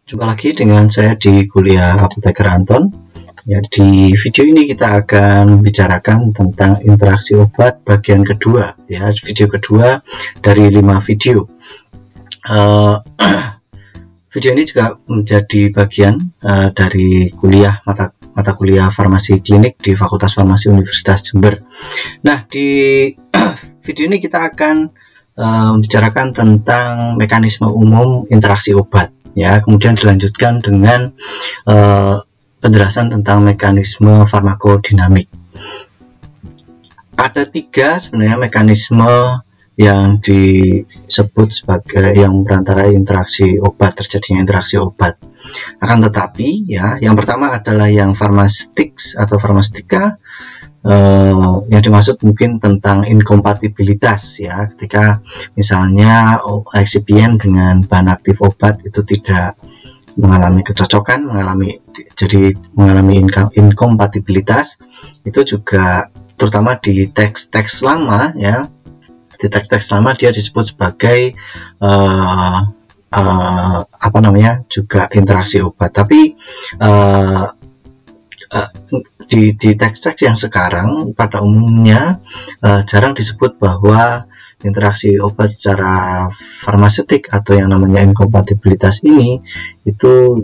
Jumpa lagi dengan saya di kuliah Apoteker Anton. Ya, di video ini kita akan membicarakan tentang interaksi obat bagian kedua, ya, video kedua dari 5 video. Video ini juga menjadi bagian dari kuliah mata kuliah farmasi klinik di Fakultas Farmasi Universitas Jember. Nah, di video ini kita akan membicarakan tentang mekanisme umum interaksi obat, ya, kemudian dilanjutkan dengan penjelasan tentang mekanisme farmakodinamik. Ada 3 sebenarnya mekanisme yang disebut sebagai yang berantarai interaksi obat, terjadinya interaksi obat. Akan tetapi, ya, yang pertama adalah yang farmasetics atau farmastika, yang dimaksud mungkin tentang inkompatibilitas, ya, ketika misalnya eksipien dengan bahan aktif obat itu tidak mengalami kecocokan, mengalami inkompatibilitas. Itu juga terutama di teks-teks lama, ya, di teks-teks lama dia disebut sebagai juga interaksi obat. Tapi di teks-teks yang sekarang pada umumnya jarang disebut bahwa interaksi obat secara farmasetik atau yang namanya inkompatibilitas ini itu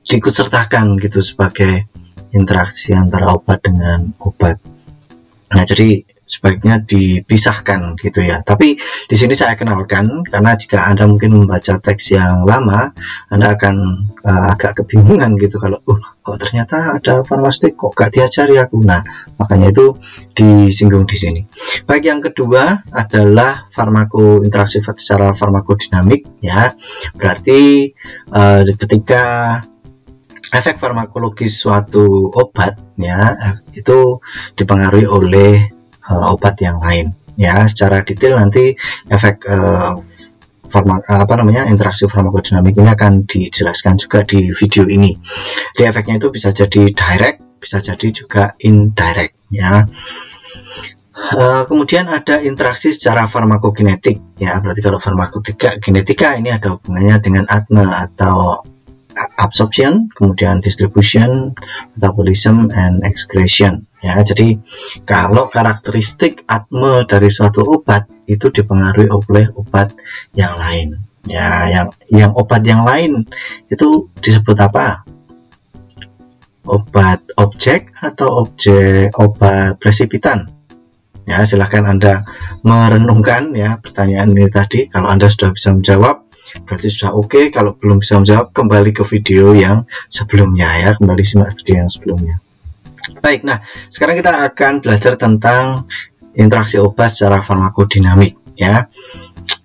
diikutsertakan gitu sebagai interaksi antara obat dengan obat. Nah, jadi sebaiknya dipisahkan gitu, ya. Tapi di sini saya kenalkan karena jika Anda mungkin membaca teks yang lama, Anda akan agak kebingungan gitu kalau kok ternyata ada farmastik kok gak diajari aku. Nah, makanya itu disinggung di sini. Baik, yang kedua adalah interaksi secara farmakodinamik, ya. Berarti ketika efek farmakologis suatu obat, ya, itu dipengaruhi oleh obat yang lain, ya. Secara detail nanti efek interaksi farmakodinamik ini akan dijelaskan juga di video ini. Di efeknya itu bisa jadi direct, bisa jadi juga indirect, ya. Kemudian ada interaksi secara farmakokinetik, ya. Berarti kalau farmakokinetika ini ada hubungannya dengan ADME atau absorption, kemudian distribution, metabolism, and excretion, ya. Jadi kalau karakteristik ADME dari suatu obat itu dipengaruhi oleh obat yang lain, ya. Yang obat yang lain itu disebut apa? Obat objek atau obat presipitan, ya. Silahkan Anda merenungkan, ya, pertanyaan ini tadi. Kalau Anda sudah bisa menjawab berarti sudah oke. Kalau belum bisa menjawab, kembali ke video yang sebelumnya, ya, kembali simak video yang sebelumnya. Baik, nah sekarang kita akan belajar tentang interaksi obat secara farmakodinamik, ya.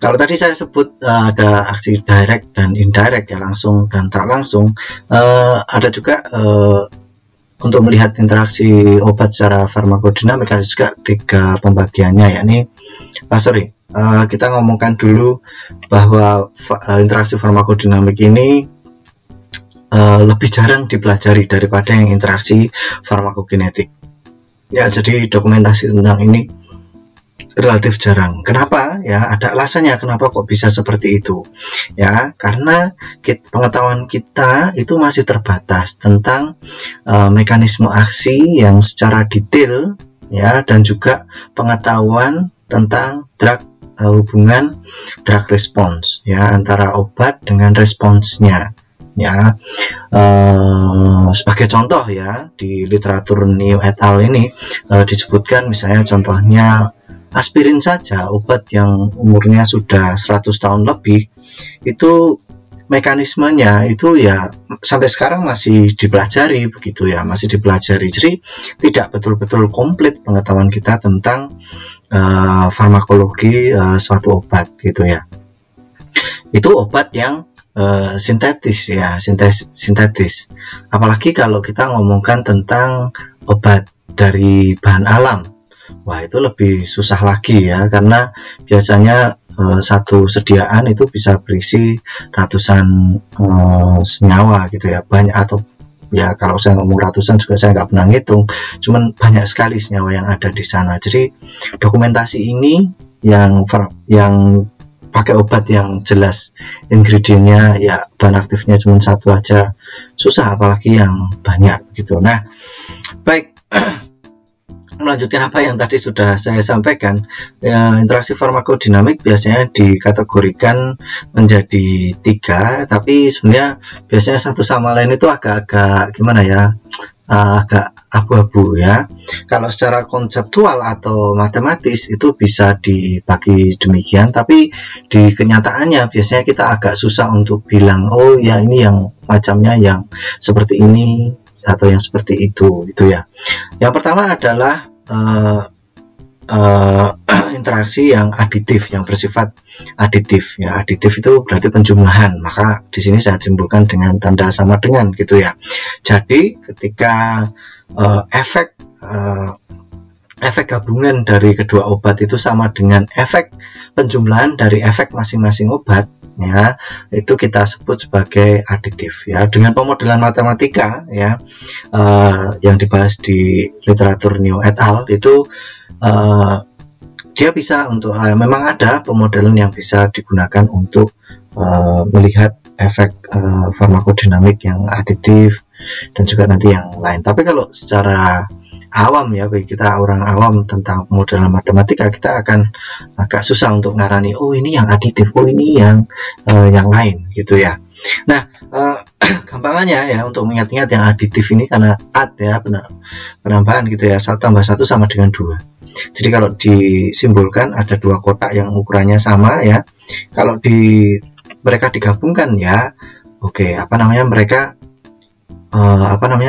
Kalau tadi saya sebut ada aksi direct dan indirect, ya, langsung dan tak langsung. Ada juga untuk melihat interaksi obat secara farmakodinamik ada juga 3 pembagiannya, yakni kita ngomongkan dulu bahwa interaksi farmakodinamik ini lebih jarang dipelajari daripada yang interaksi farmakokinetik, ya. Jadi dokumentasi tentang ini relatif jarang. Kenapa? Ya, ada alasannya kenapa kok bisa seperti itu, ya. Karena pengetahuan kita itu masih terbatas tentang mekanisme aksi yang secara detail, ya, dan juga pengetahuan tentang hubungan drug response, ya, antara obat dengan responsnya, ya. Sebagai contoh, ya, di literatur New et al. Ini disebutkan misalnya contohnya aspirin saja, obat yang umurnya sudah 100 tahun lebih, itu mekanismenya itu, ya, sampai sekarang masih dipelajari begitu, ya, masih dipelajari. Jadi tidak betul-betul komplit pengetahuan kita tentang farmakologi suatu obat gitu, ya. Itu obat yang sintetis, ya, sintetis. Apalagi kalau kita ngomongkan tentang obat dari bahan alam, wah, itu lebih susah lagi, ya, karena biasanya satu sediaan itu bisa berisi ratusan senyawa gitu, ya, banyak. Atau, ya, kalau saya ngomong ratusan juga saya nggak pernah ngitung, cuman banyak sekali senyawa yang ada di sana. Jadi dokumentasi ini yang pakai obat yang jelas ingredientnya ya bahan aktifnya cuma satu aja susah, apalagi yang banyak gitu. Nah baik, melanjutkan apa yang tadi sudah saya sampaikan, ya, interaksi farmakodinamik biasanya dikategorikan menjadi 3, tapi sebenarnya biasanya satu sama lain itu agak-agak gimana ya, agak abu-abu ya. Kalau secara konseptual atau matematis itu bisa dibagi demikian, tapi di kenyataannya biasanya kita agak susah untuk bilang oh ya ini yang macamnya yang seperti ini atau yang seperti itu gitu ya. Yang pertama adalah interaksi yang aditif, yang bersifat aditif ya. Aditif itu berarti penjumlahan, maka di sini saya simpulkan dengan tanda sama dengan gitu ya. Jadi ketika efek gabungan dari kedua obat itu sama dengan efek penjumlahan dari efek masing-masing obat ya, itu kita sebut sebagai aditif ya. Dengan pemodelan matematika ya, yang dibahas di literatur New et al. Itu dia bisa untuk memang ada pemodelan yang bisa digunakan untuk melihat efek farmakodinamik yang aditif dan juga nanti yang lain. Tapi kalau secara awam ya, bagi kita orang awam tentang pemodelan matematika, kita akan agak susah untuk ngarani oh ini yang aditif, oh ini yang lain gitu ya. Nah gampangannya ya untuk mengingat-ingat yang aditif ini karena ad ya, penambahan gitu ya, 1 tambah 1 sama dengan 2. Jadi kalau disimbolkan ada 2 kotak yang ukurannya sama ya, kalau mereka digabungkan ya oke, mereka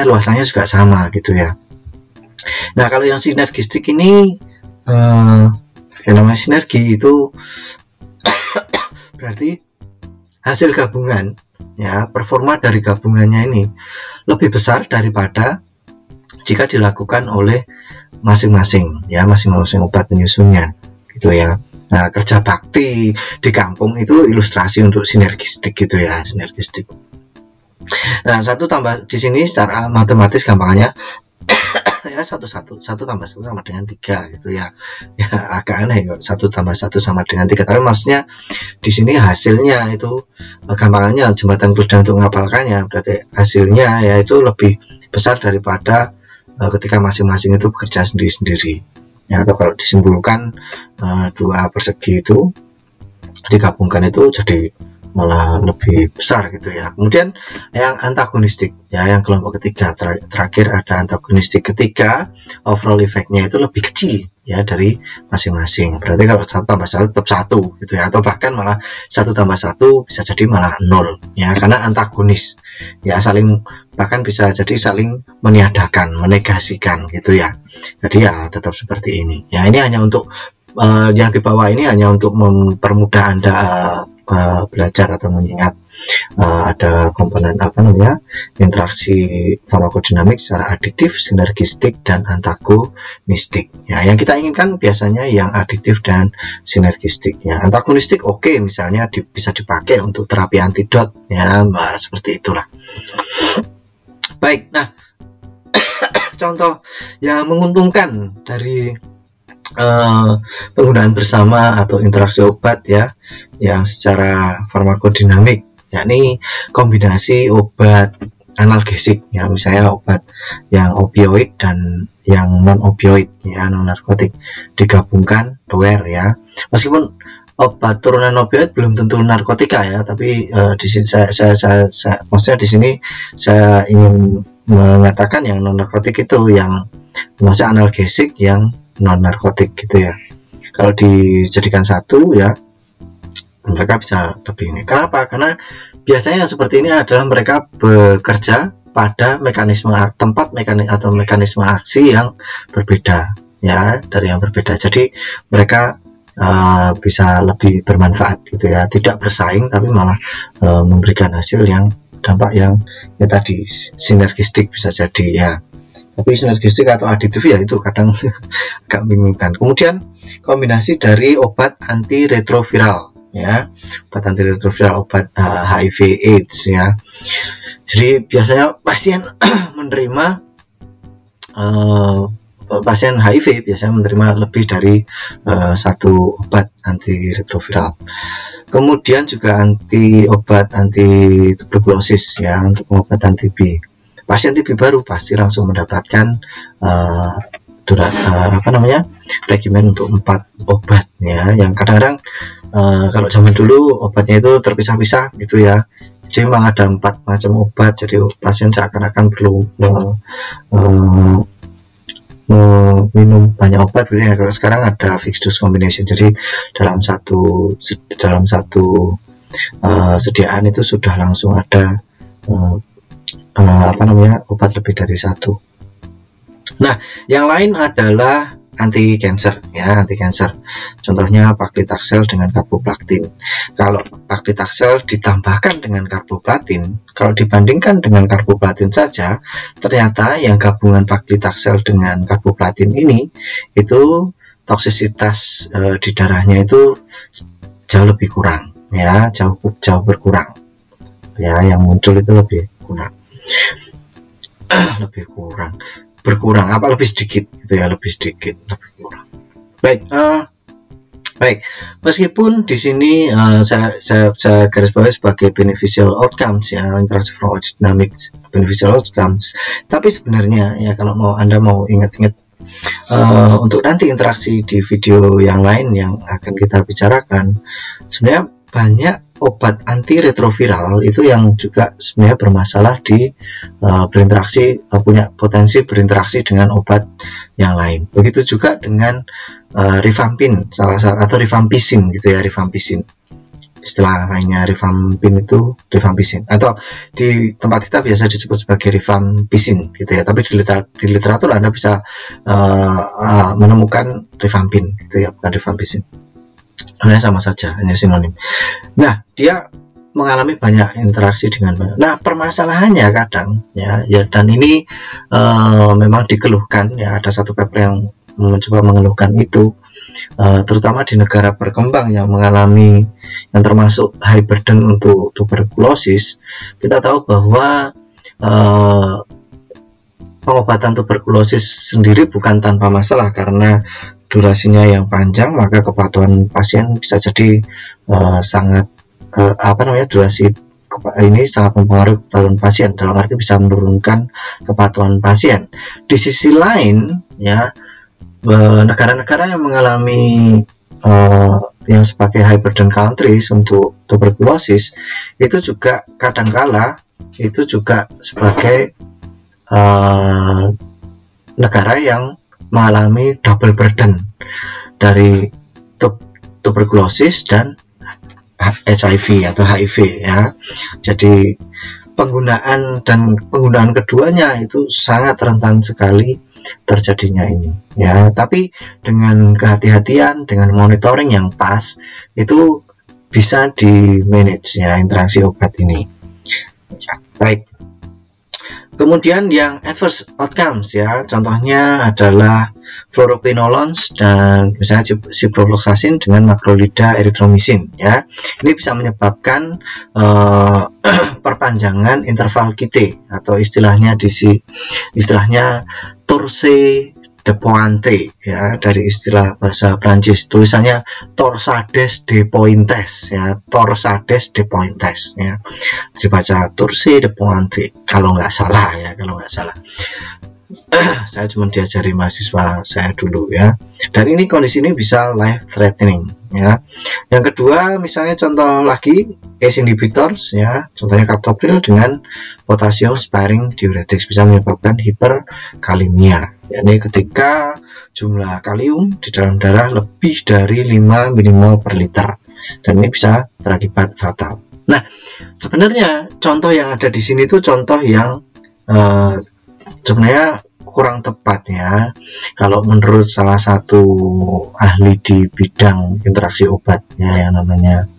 luasannya juga sama gitu ya. Nah kalau yang sinergistik ini fenomena sinergi itu berarti hasil gabungan ya, performa dari gabungannya ini lebih besar daripada jika dilakukan oleh masing-masing ya, masing-masing obat penyusunnya gitu ya. Nah kerja bakti di kampung itu ilustrasi untuk sinergistik gitu ya, sinergistik. Nah 1 tambah di sini secara matematis gampangannya ya 1 tambah 1 sama dengan 3 gitu ya. Ya agak aneh kok 1 tambah 1 sama dengan 3, tapi maksudnya di sini hasilnya itu gampangannya jembatan kemudahan untuk menghafalkannya, berarti hasilnya yaitu lebih besar daripada ketika masing-masing itu bekerja sendiri-sendiri ya. Atau kalau disimpulkan 2 persegi itu digabungkan itu jadi malah lebih besar gitu ya. Kemudian yang antagonistik ya, yang kelompok ketiga terakhir ada antagonistik ketika overall efeknya itu lebih kecil ya dari masing-masing. Berarti kalau 1 tambah 1 tetap 1 gitu ya, atau bahkan malah 1 tambah 1 bisa jadi malah 0 ya, karena antagonis ya, bahkan bisa jadi saling meniadakan, menegasikan gitu ya. Jadi ya tetap seperti ini ya. Ini hanya untuk yang di bawah ini hanya untuk mempermudah Anda belajar atau mengingat ada komponen interaksi farmakodinamik secara aditif, sinergistik, dan antagonistik ya. Yang kita inginkan biasanya yang aditif dan sinergistik ya. Antagonistik oke, misalnya bisa dipakai untuk terapi antidot ya, seperti itulah. Baik, nah contoh yang menguntungkan dari penggunaan bersama atau interaksi obat ya yang secara farmakodinamik, yakni kombinasi obat analgesik ya, misalnya obat yang opioid dan yang non opioid ya, non narkotik digabungkan doer ya. Meskipun obat turunan opioid belum tentu narkotika ya, tapi di sini saya maksudnya di sini saya ingin mengatakan yang non narkotik itu yang maksudnya analgesik yang non narkotik gitu ya. Kalau dijadikan satu ya, mereka bisa lebih ini. Kenapa? Karena biasanya yang seperti ini adalah mereka bekerja pada mekanisme mekanisme aksi yang berbeda ya, dari yang berbeda. Jadi mereka bisa lebih bermanfaat gitu ya, tidak bersaing tapi malah memberikan hasil yang dampak yang tadi sinergistik bisa jadi ya. Tapi sinergistik atau aditif ya itu kadang agak membingungkan. Kemudian kombinasi dari obat antiretroviral ya, obat antiretroviral, obat HIV AIDS ya. Jadi biasanya pasien menerima pasien HIV biasanya menerima lebih dari 1 obat antiretroviral. Kemudian juga obat anti tuberkulosis ya, untuk pengobatan TB. Pasien TB baru pasti langsung mendapatkan regimen untuk 4 obat ya, yang kadang-kadang kalau zaman dulu obatnya itu terpisah-pisah gitu ya, jadi memang ada 4 macam obat, jadi pasien seakan-akan perlu minum banyak obat gitu ya. Kalau sekarang ada fixed dose combination, jadi dalam satu sediaan itu sudah langsung ada obat lebih dari 1. Nah, yang lain adalah anti cancer ya, anti cancer. Contohnya paclitaxel dengan carboplatin. Kalau paclitaxel ditambahkan dengan carboplatin, kalau dibandingkan dengan carboplatin saja, ternyata yang gabungan paclitaxel dengan carboplatin ini itu toksisitas di darahnya itu jauh lebih kurang ya, jauh berkurang ya, yang muncul itu lebih kurang. Lebih sedikit gitu ya, lebih kurang. Baik, meskipun di sini saya garis bawahi sebagai beneficial outcomes ya, interaksi pharmacodynamic beneficial outcomes, tapi sebenarnya ya, kalau Anda mau ingat-ingat untuk nanti interaksi di video yang lain yang akan kita bicarakan, sebenarnya banyak obat antiretroviral itu yang juga sebenarnya bermasalah di punya potensi berinteraksi dengan obat yang lain. Begitu juga dengan rifampin, atau rifampicin gitu ya, rifampicin. Istilah lainnya rifampin itu rifampicin, atau di tempat kita biasa disebut sebagai rifampicin gitu ya, tapi di literatur Anda bisa menemukan rifampin gitu ya, bukan rifampicin. Hanya sama saja, hanya sinonim. Nah, dia mengalami banyak interaksi dengan banyak. Nah, permasalahannya kadang ya, dan ini memang dikeluhkan ya, ada satu paper yang mencoba mengeluhkan itu, terutama di negara berkembang yang termasuk high burden untuk tuberkulosis. Kita tahu bahwa pengobatan tuberkulosis sendiri bukan tanpa masalah, karena durasinya yang panjang, maka kepatuhan pasien bisa jadi durasi ini sangat mempengaruhi kepatuhan pasien, dalam arti bisa menurunkan kepatuhan pasien. Di sisi lain ya, negara-negara yang mengalami yang sebagai high burden countries untuk tuberkulosis itu juga kadangkala itu juga sebagai negara yang mengalami double burden dari tuberkulosis dan HIV atau HIV ya. Jadi penggunaan keduanya itu sangat rentan sekali terjadinya ini ya. Tapi dengan kehati-hatian, dengan monitoring yang pas, itu bisa di manage ya interaksi obat ini ya. Baik, kemudian yang adverse outcomes ya, contohnya adalah fluoroquinolones dan misalnya ciprofloxacin dengan macrolida erythromycin ya. Ini bisa menyebabkan perpanjangan interval QT, atau istilahnya tourse de pointe ya, dari istilah bahasa Prancis, tulisannya torsades de pointes ya, torsades de pointes ya, dibaca tourse de pointe kalau nggak salah. Saya cuma diajari mahasiswa saya dulu ya, dan ini kondisi ini bisa life threatening ya. Yang kedua, misalnya contoh lagi ACE inhibitors ya, contohnya captopril dengan potassium sparing diuretics bisa menyebabkan hiperkalemia, yakni ketika jumlah kalium di dalam darah lebih dari 5 mmol per liter, dan ini bisa berakibat fatal. Nah, sebenarnya contoh yang ada di sini itu contoh yang sebenarnya kurang tepat ya, kalau menurut salah satu ahli di bidang interaksi obat ya, yang namanya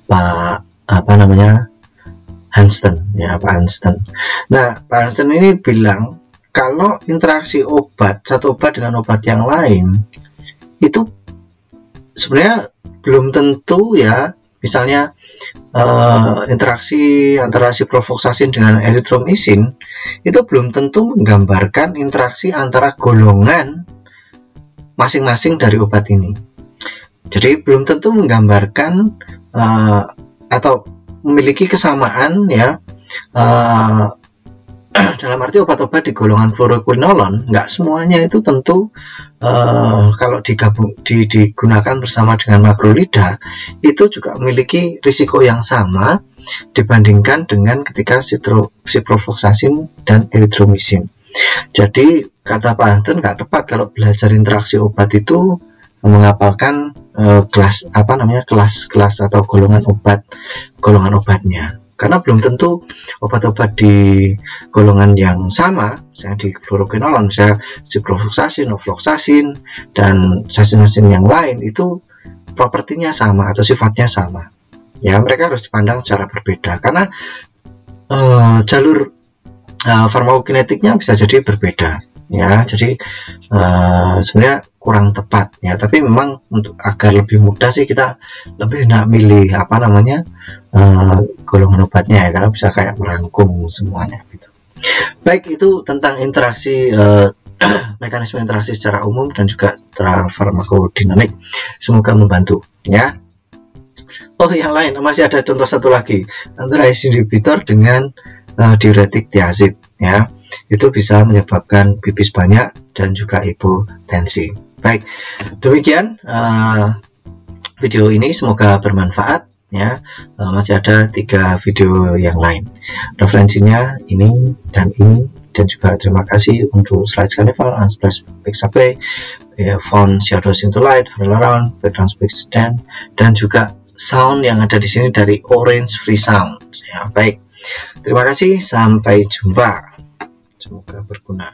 Pak Hansten ya, Pak Hansten. Nah, Pak Hansten ini bilang kalau interaksi satu obat dengan obat yang lain itu sebenarnya belum tentu ya. Misalnya interaksi antara ciprofloxacin dengan erythromycin itu belum tentu menggambarkan interaksi antara golongan masing-masing dari obat ini. Jadi belum tentu menggambarkan atau memiliki kesamaan ya, dalam arti obat-obat di golongan fluoroquinolone nggak semuanya itu tentu kalau digunakan bersama dengan makrolida itu juga memiliki risiko yang sama dibandingkan dengan ketika ciprofloxacin dan erythromycin. Jadi kata Pak Anton nggak tepat kalau belajar interaksi obat itu menghafalkan kelas atau golongan obatnya, karena belum tentu obat-obat di golongan yang sama, misalnya di fluoroquinolone, misalnya ciprofloxacin, ofloxacin, dan sasin yang lain itu propertinya sama atau sifatnya sama. Ya, mereka harus dipandang secara berbeda karena jalur farmakokinetiknya bisa jadi berbeda. Ya, jadi sebenarnya kurang tepat ya, tapi memang untuk agar lebih mudah sih kita lebih enak milih golongan obatnya ya, karena bisa kayak merangkum semuanya gitu. Baik, itu tentang interaksi mekanisme interaksi secara umum dan juga secara farmakodinamik. Semoga membantu ya. Oh, yang lain masih ada contoh satu lagi antara inhibitor dengan diuretik thiazid ya, itu bisa menyebabkan pipis banyak dan juga hipotensi. Baik, demikian video ini, semoga bermanfaat ya. Masih ada 3 video yang lain, referensinya ini dan juga terima kasih untuk Slides Carnival, Unsplash Pixabay, Font Shadow into Light, Vanilla Round, Background Speech dan juga sound yang ada di sini dari Orange Free Sound ya. Baik, terima kasih, sampai jumpa, semoga berguna.